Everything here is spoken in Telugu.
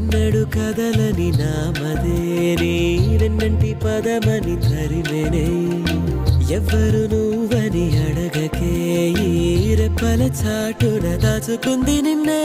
ఎన్నడు కదలని నామదే నీ వెన్నంటి పదమని తరిమెనే ఎవ్వరు నువ్వని అడగకే ఈ రెప్పల చాటున దాచుకుంది నిన్నే